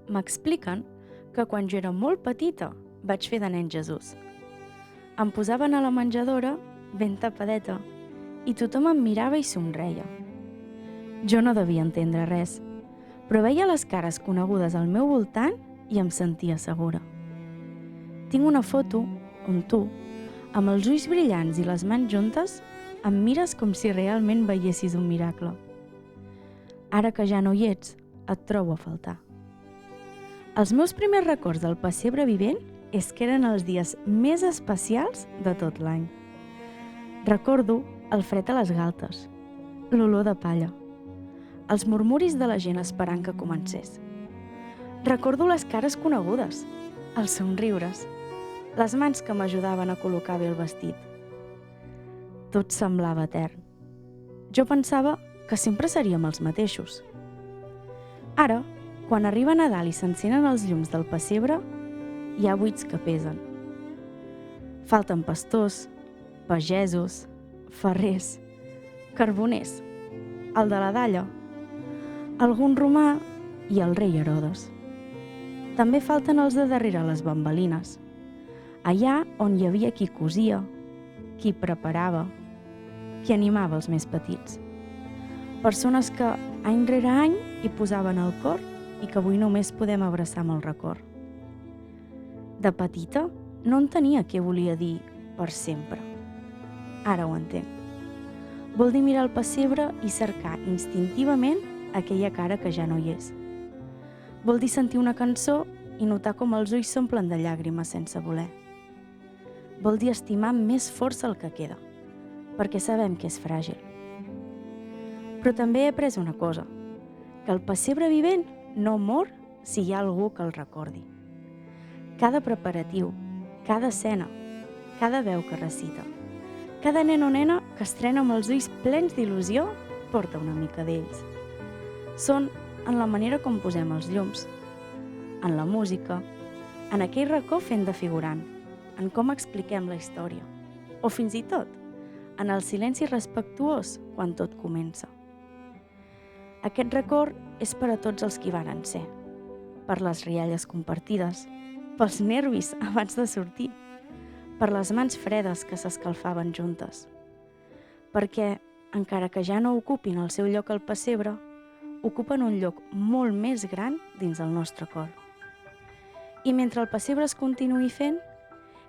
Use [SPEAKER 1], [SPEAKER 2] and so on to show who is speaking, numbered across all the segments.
[SPEAKER 1] M'expliquen que quan jo era molt petita vaig fer de nen Jesús. Em posaven a la menjadora, ben tapadeta, i tothom em mirava i somreia. Jo no devia entendre res, però veia les cares conegudes al meu voltant i em sentia segura. Tinc una foto on tu, amb els ulls brillants i les mans juntes, em mires com si realment veiessis un miracle. Ara que ja no hi ets, et trobo a faltar. Els meus primers records del pessebre vivent és que eren els dies més especials de tot l'any. Recordo el fred a les galtes, l'olor de palla, els murmuris de la gent esperant que comencés. Recordo les cares conegudes, els somriures, les mans que m'ajudaven a col·locar bé el vestit. Tot semblava etern. Jo pensava que sempre seríem els mateixos. Ara, quan arriba Nadal i s'encenen els llums del pessebre, hi ha buits que pesen. Falten pastors, pagesos, ferrers, carboners, el de la dalla, algun romà i el rei Herodes. També falten els de darrere les bambalines, allà on hi havia qui cosia, qui preparava, qui animava els més petits. Persones que any rere any hi posaven el cor i que avui només podem abraçar amb el record. De petita no entenia què volia dir per sempre. Ara ho entenc. Vol dir mirar el pessebre i cercar instintivament aquella cara que ja no hi és. Vol dir sentir una cançó i notar com els ulls s'omplen de llàgrimes sense voler. Vol dir estimar amb més força el que queda, perquè sabem que és fràgil. Però també he après una cosa, que el pessebre vivent no mor si hi ha algú que el recordi. Cada preparatiu, cada escena, cada veu que recita, cada nen o nena que estrena amb els ulls plens d'il·lusió porta una mica d'ells. Són en la manera com posem els llums, en la música, en aquell racó fent de figurant, en com expliquem la història, o fins i tot en el silenci respectuós quan tot comença. Aquest record és per a tots els que hi varen ser, per les rialles compartides, pels nervis abans de sortir, per les mans fredes que s'escalfaven juntes, perquè, encara que ja no ocupin el seu lloc al pessebre, ocupen un lloc molt més gran dins el nostre cor. I mentre el pessebre es continuï fent,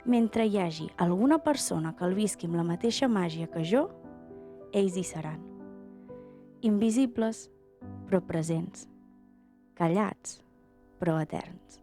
[SPEAKER 1] mentre hi hagi alguna persona que el visqui amb la mateixa màgia que jo, ells hi seran. Invisibles, però presents. Callats, però eterns.